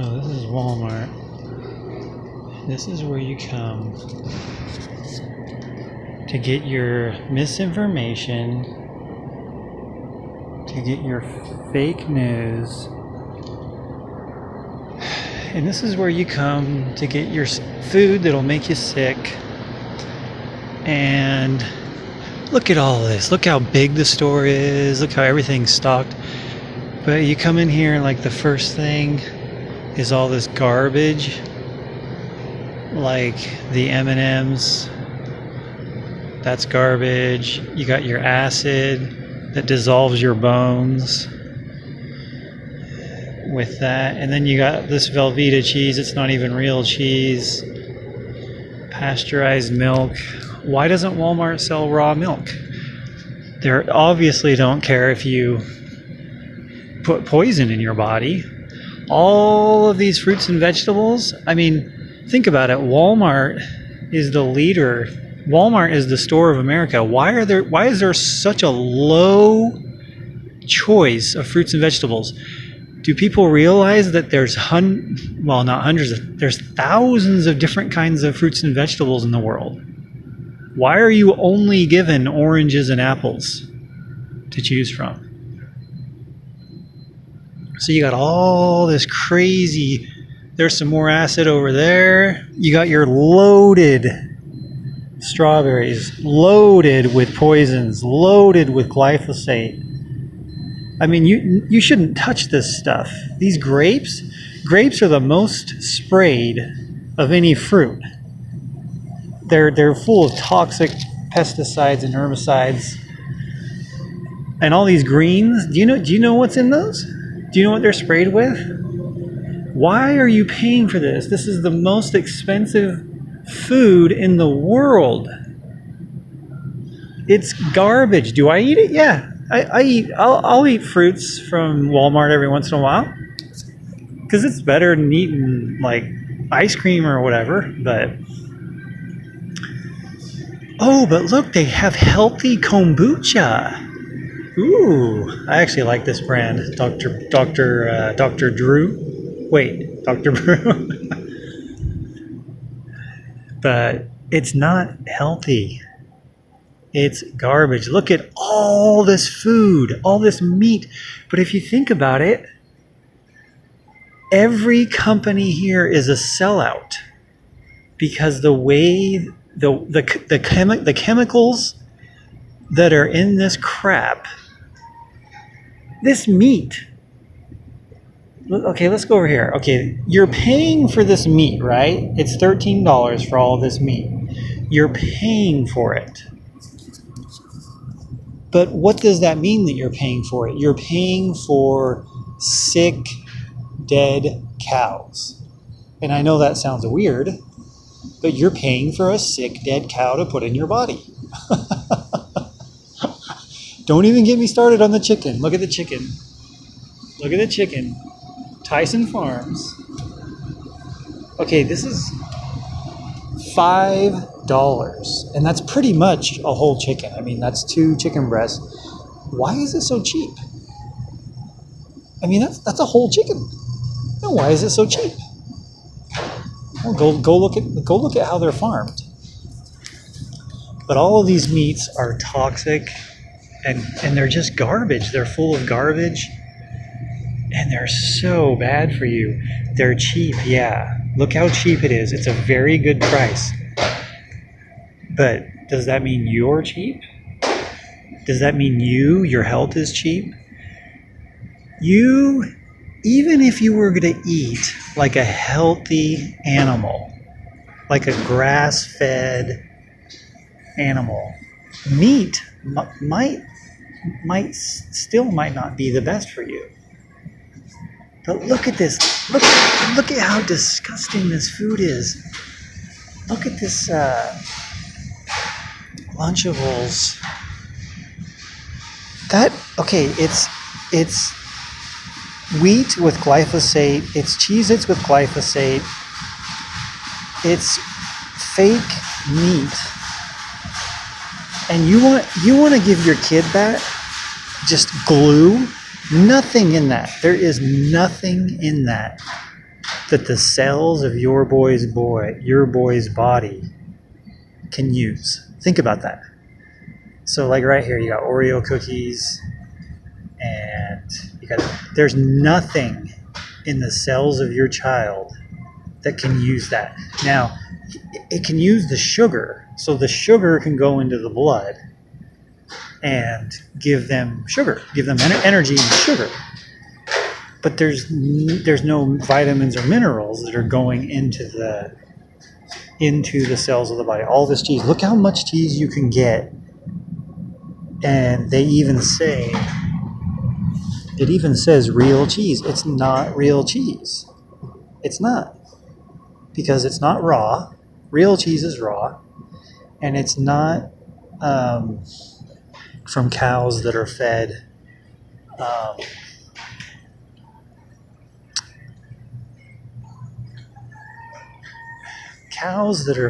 So this is Walmart. This is where you come to get your misinformation, to get your fake news. And this is where you come to get your food that'll make you sick. And look at all this. Look how big the store is. Look how everything's stocked. But you come in here and like the first thing is all this garbage. Like the M&Ms. That's garbage. You got your acid that dissolves your bones with that. And then you got this Velveeta cheese. It's not even real cheese. Pasteurized milk. Why doesn't Walmart sell raw milk? They obviously don't care if you put poison in your body. All of these fruits and vegetables, I mean, think about it. Walmart is the leader. Walmart is the store of America. Why is there such a low choice of fruits and vegetables? Do people realize that there's there's thousands of different kinds of fruits and vegetables in the world? Why are you only given oranges and apples to choose from? So you got all this crazy, there's some more acid over there. You got your loaded strawberries, loaded with poisons, loaded with glyphosate. I mean, you shouldn't touch this stuff. These grapes are the most sprayed of any fruit. They're full of toxic pesticides and herbicides. And all these greens, do you know what's in those? Do you know what they're sprayed with? Why are you paying for this? This is the most expensive food in the world. It's garbage. Do I eat it? Yeah. I'll eat fruits from Walmart every once in a while. Because it's better than eating like ice cream or whatever. But look, they have healthy kombucha. Ooh, I actually like this brand, Dr. Drew. Wait, Dr. Brew. But it's not healthy. It's garbage. Look at all this food, all this meat. But if you think about it, every company here is a sellout because the way the chemicals that are in this crap, this meat. Okay, let's go over here. Okay, you're paying for this meat, right? It's $13 for all of this meat. You're paying for it. But what does that mean that you're paying for it? You're paying for sick, dead cows. And I know that sounds weird, but you're paying for a sick, dead cow to put in your body. Don't even get me started on the chicken. Look at the chicken. Look at the chicken. Tyson Farms. Okay, this is $5. And that's pretty much a whole chicken. I mean, that's 2 chicken breasts. Why is it so cheap? I mean, that's a whole chicken. No, why is it so cheap? Well, go look at how they're farmed. But all of these meats are toxic and they're just garbage. They're full of garbage. And they're so bad for you. They're cheap, yeah. Look how cheap it is. It's a very good price. But does that mean you're cheap? Does that mean your health is cheap? Even if you were going to eat like a healthy animal, like a grass-fed animal, meat might not be the best for you. But look at this. Look at how disgusting this food is. Look at this Lunchables. It's wheat with glyphosate. It's Cheez-Its with glyphosate. It's fake meat. And you want to give your kid that? Just glue? Nothing in that. There is nothing in that. that the cells of your boy's body can use. Think about that. So like right here, you got Oreo cookies, and there's nothing in the cells of your child that can use that. Now, it can use the sugar, so the sugar can go into the blood and give them energy and sugar. But there's no vitamins or minerals that are going into the cells of the body. All this cheese, look how much cheese you can get. And it even says real cheese. It's not real cheese. It's not. Because it's not raw. Real cheese is raw. And it's not from cows that are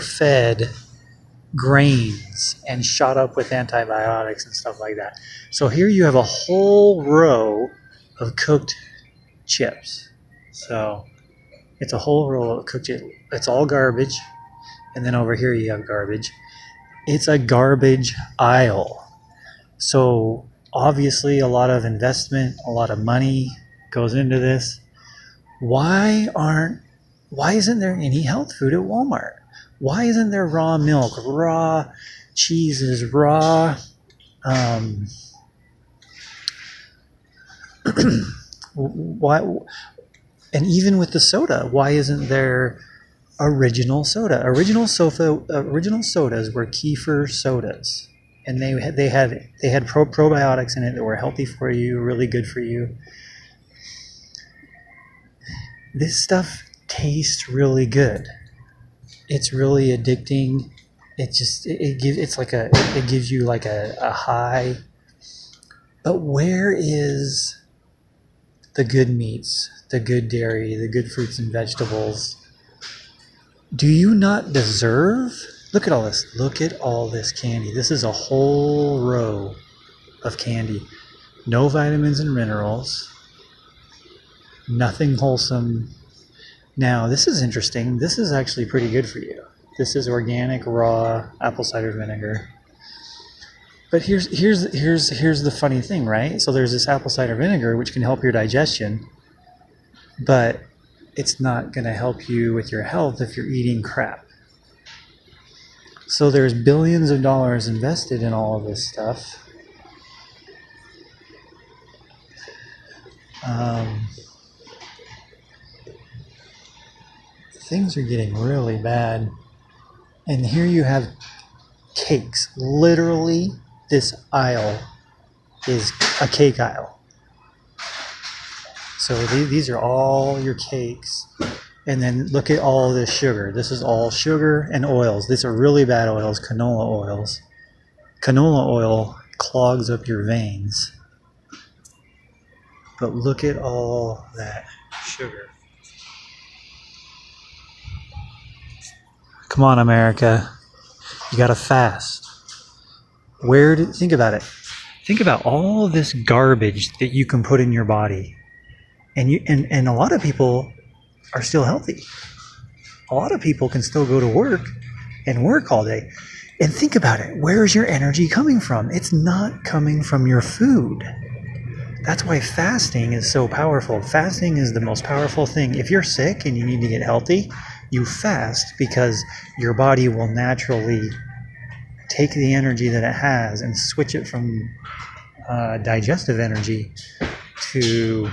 fed grains and shot up with antibiotics and stuff like that. So here you have a whole row of cooked chips. So it's a whole row of cooked chips. It's all garbage. And then over here you have garbage. It's a garbage aisle. So obviously a lot of investment, a lot of money goes into this. Why isn't there any health food at Walmart? Why isn't there raw milk, raw cheeses, raw why? And even with the soda, why isn't there original soda? Original sodas were kefir sodas, and they had probiotics in it that were healthy for you, really good for you. This stuff tastes really good. It's really addicting. It gives you like a high. But where is the good meats, the good dairy, the good fruits and vegetables? Do you not deserve? Look at all this. Look at all this candy. This is a whole row of candy. No vitamins and minerals. Nothing wholesome. Now, this is interesting. This is actually pretty good for you. This is organic, raw apple cider vinegar. But here's the funny thing, right? So there's this apple cider vinegar, which can help your digestion, but it's not going to help you with your health if you're eating crap. So there's billions of dollars invested in all of this stuff. Things are getting really bad. And here you have cakes. Literally, this aisle is a cake aisle. So these are all your cakes. And then look at all this sugar. This is all sugar and oils. These are really bad oils, canola oils. Canola oil clogs up your veins. But look at all that sugar. Come on, America. You gotta fast. Think about it. Think about all this garbage that you can put in your body. And a lot of people are still healthy. A lot of people can still go to work and work all day. And think about it. Where is your energy coming from? It's not coming from your food. That's why fasting is so powerful. Fasting is the most powerful thing. If you're sick and you need to get healthy, you fast because your body will naturally take the energy that it has and switch it from digestive energy to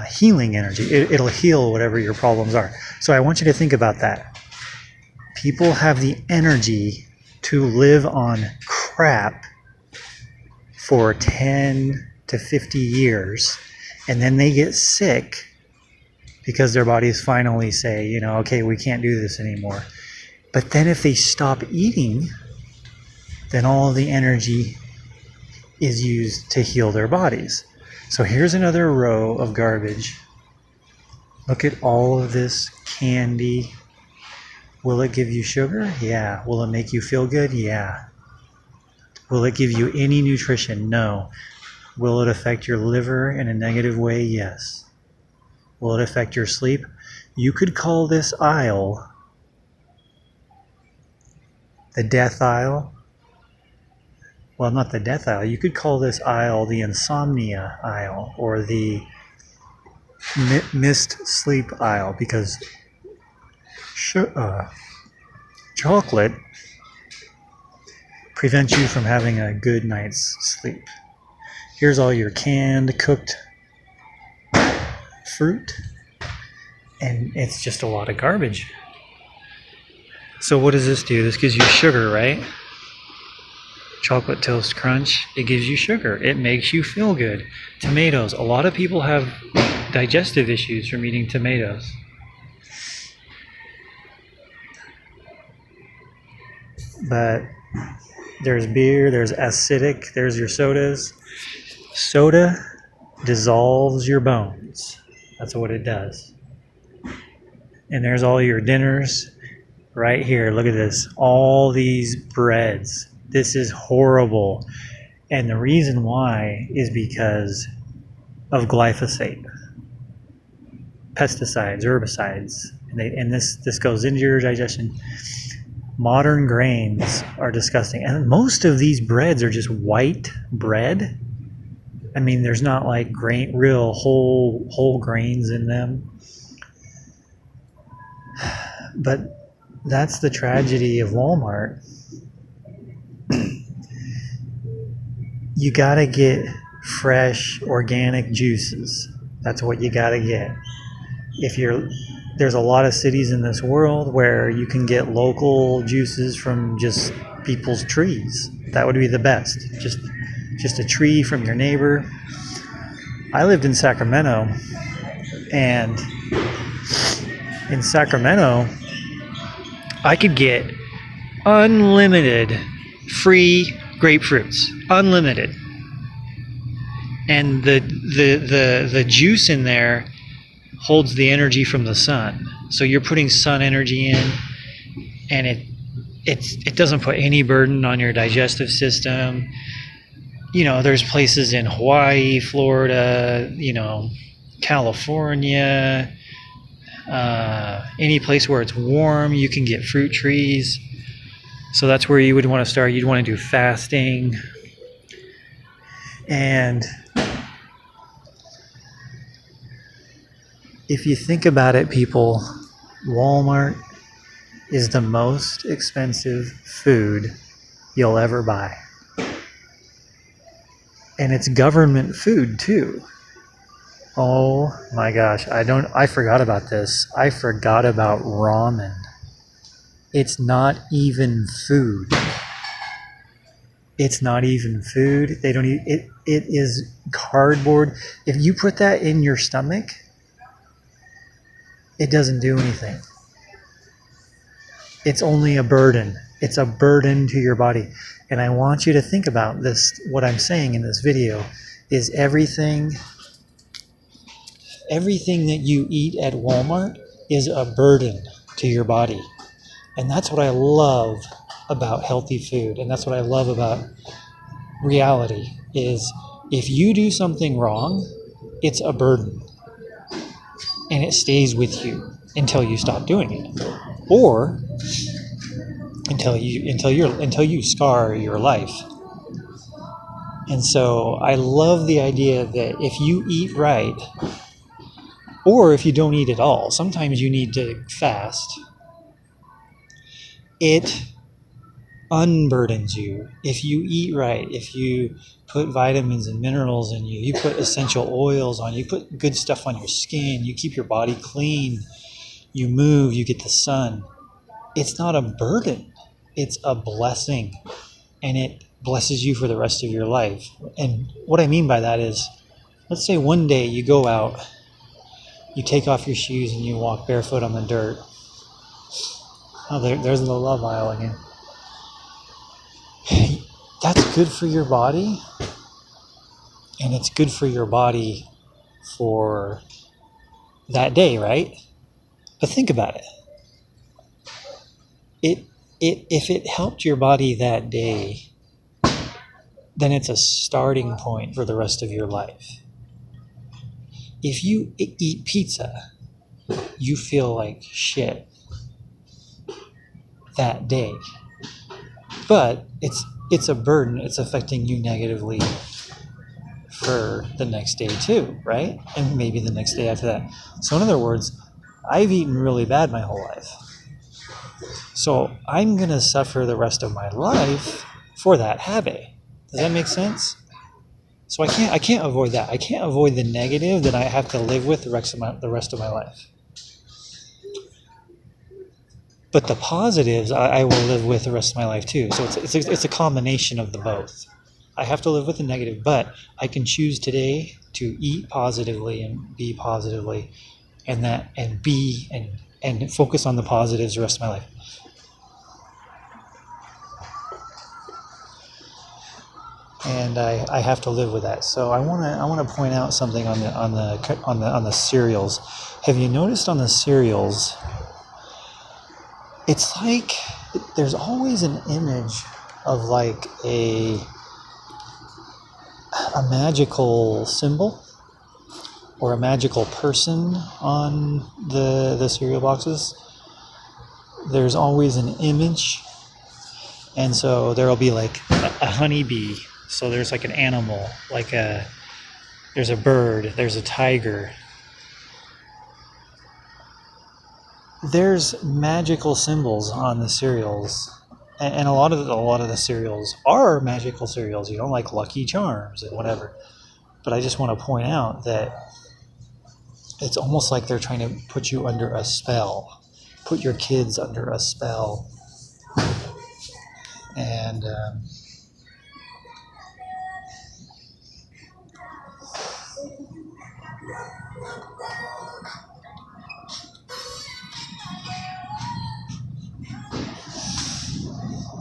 healing energy. It'll heal whatever your problems are. So I want you to think about that. People have the energy to live on crap for 10 to 50 years, and then they get sick because their bodies finally say, okay, we can't do this anymore. But then if they stop eating, then all of the energy is used to heal their bodies. So here's another row of garbage. Look at all of this candy. Will it give you sugar? Yeah. Will it make you feel good? Yeah. Will it give you any nutrition? No. Will it affect your liver in a negative way? Yes. Will it affect your sleep? You could call this aisle the death aisle. Well, not the death aisle. You could call this aisle the insomnia aisle, or the missed sleep aisle, because chocolate prevents you from having a good night's sleep. Here's all your canned, cooked fruit, and it's just a lot of garbage. So what does this do? This gives you sugar, right? Chocolate Toast Crunch, it gives you sugar. It makes you feel good. Tomatoes. A lot of people have digestive issues from eating tomatoes. But there's beer, there's acidic, there's your sodas. Soda dissolves your bones. That's what it does. And there's all your dinners right here. Look at this. All these breads. This is horrible. And the reason why is because of glyphosate, pesticides, herbicides. And this goes into your digestion. Modern grains are disgusting. And most of these breads are just white bread. I mean, there's not like real whole grains in them. But that's the tragedy of Walmart. You gotta get fresh organic juices. That's what you gotta get. There's a lot of cities in this world where you can get local juices from just people's trees. That would be the best. Just a tree from your neighbor. I lived in Sacramento, and in Sacramento, I could get unlimited free grapefruits, unlimited, and the juice in there holds the energy from the sun. So you're putting sun energy in, and it doesn't put any burden on your digestive system. You know, there's places in Hawaii, Florida, California, any place where it's warm, you can get fruit trees. So that's where you would want to start. You'd want to do fasting. And if you think about it, people, Walmart is the most expensive food you'll ever buy. And it's government food too. Oh my gosh, I forgot about this. I forgot about ramen. It's not even food. It's not even food. They don't eat it. It is cardboard. If you put that in your stomach, it doesn't do anything. It's only a burden. It's a burden to your body. And I want you to think about this. What I'm saying in this video is everything that you eat at Walmart is a burden to your body. And that's what I love about healthy food. And that's what I love about reality is if you do something wrong, it's a burden. And it stays with you until you stop doing it. Or until you scar your life. And so I love the idea that if you eat right, or if you don't eat at all, sometimes you need to fast. It unburdens you. If you eat right, if you put vitamins and minerals in you, you put essential oils on, you put good stuff on your skin, you keep your body clean, you move, you get the sun. It's not a burden. It's a blessing. And it blesses you for the rest of your life. And what I mean by that is, let's say one day you go out, you take off your shoes and you walk barefoot on the dirt. Oh, there's the love aisle again. That's good for your body. And it's good for your body for that day, right? But think about it. If it helped your body that day, then it's a starting point for the rest of your life. If you eat pizza, you feel like shit that day. But it's a burden. It's affecting you negatively for the next day too, right? And maybe the next day after that. So in other words, I've eaten really bad my whole life. So I'm going to suffer the rest of my life for that habit. Does that make sense? So I can't avoid that. I can't avoid the negative that I have to live with the rest of my life. But the positives I will live with the rest of my life too. So it's a combination of the both. I have to live with the negative, but I can choose today to eat positively and be positively, and focus on the positives the rest of my life. And I have to live with that. So I want to point out something on the cereals. Have you noticed on the cereals? It's like there's always an image of like a magical symbol or a magical person on the cereal boxes. There's always an image, and so there'll be like a honeybee. So there's like an animal, there's a bird, there's a tiger. There's magical symbols on the cereals, and a lot of the cereals are magical cereals, like Lucky Charms and whatever. But I just want to point out that it's almost like they're trying to put you under a spell, put your kids under a spell, and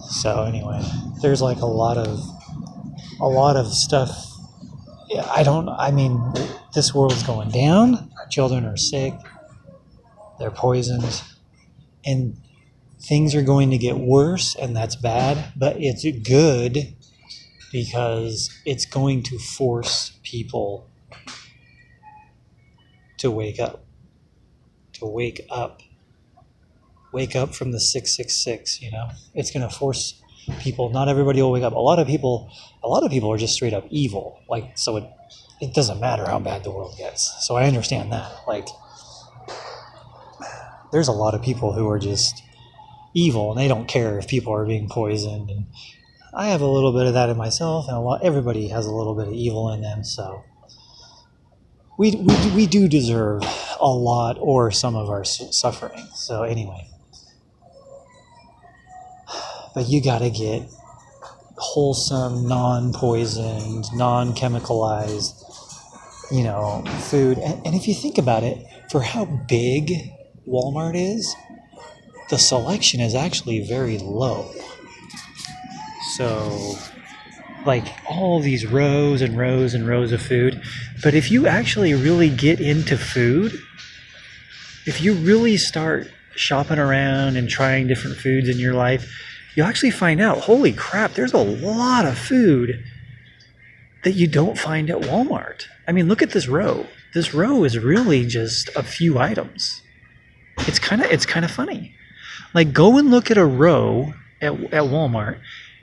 so anyway, there's like a lot of stuff. This world's going down. Our children are sick. They're poisoned. And things are going to get worse, and that's bad. But it's good because it's going to force people to wake up. Wake up from the 666, It's going to force people. Not everybody will wake up. A lot of people are just straight up evil. So it doesn't matter how bad the world gets. So I understand that. There's a lot of people who are just evil, and they don't care if people are being poisoned. And I have a little bit of that in myself, and everybody has a little bit of evil in them. So we do deserve a lot or some of our suffering. So anyway. But you got to get wholesome, non-poisoned, non-chemicalized, food. And if you think about it, for how big Walmart is, the selection is actually very low. So, all these rows and rows and rows of food. But if you actually really get into food, if you really start shopping around and trying different foods in your life, you'll actually find out, holy crap, there's a lot of food that you don't find at Walmart. Look at this row. This row is really just a few items. It's kind of funny. Go and look at a row at Walmart,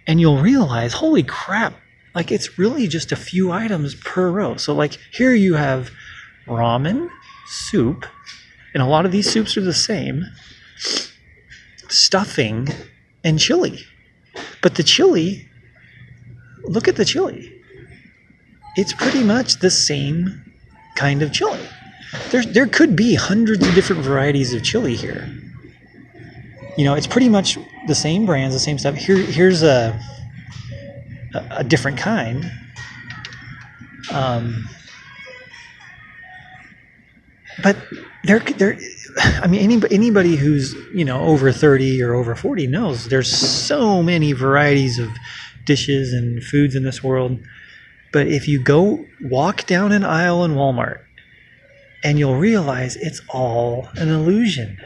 and you'll realize, holy crap, it's really just a few items per row. So here you have ramen, soup, and a lot of these soups are the same, stuffing, and chili. But the chili, look at the chili. It's pretty much the same kind of chili. There could be hundreds of different varieties of chili here. It's pretty much the same brands, the same stuff. Here's a different kind. But anybody who's over 30 or over 40 knows there's so many varieties of dishes and foods in this world. But if you go walk down an aisle in Walmart, and you'll realize it's all an illusion.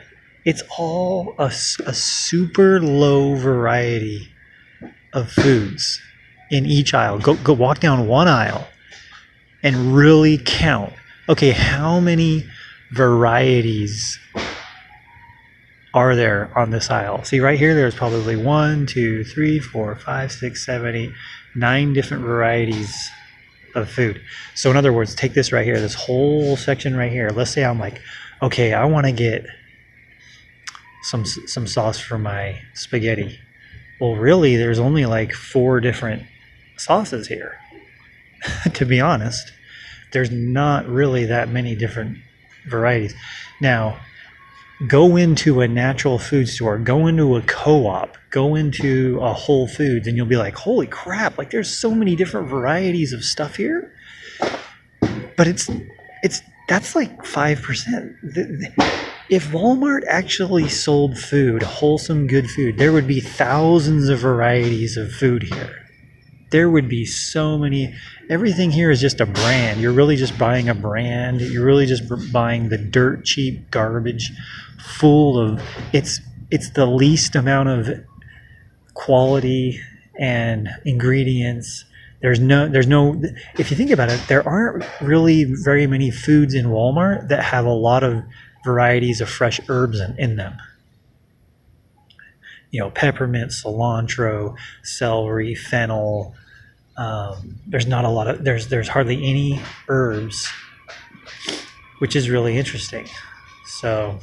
It's all a super low variety of foods. in each aisle. Go walk down one aisle and really count. Okay, how many varieties are there on this aisle? See right here, there's probably 1, 2, 3, 4, 5, 6, 7, 8, 9 different varieties of food. So in other words, take this right here, this whole section right here. Let's say I'm like, okay, I want to get some sauce for my spaghetti. Well, really, there's only like 4 different sauces here. To be honest, there's not really that many different varieties. Now, go into a natural food store, go into a co-op, go into a Whole Foods, and you'll be like, holy crap, like there's so many different varieties of stuff here. But that's like 5%. If Walmart actually sold food, wholesome, good food, there would be thousands of varieties of food here. There would be so many. Everything here is just a brand. You're really just buying a brand. You're really just buying the dirt cheap garbage full of, it's the least amount of quality and ingredients. There's no, if you think about it, there aren't really very many foods in Walmart that have a lot of varieties of fresh herbs in them. You know, peppermint, cilantro, celery, fennel. There's not a lot of, there's hardly any herbs, which is really interesting. So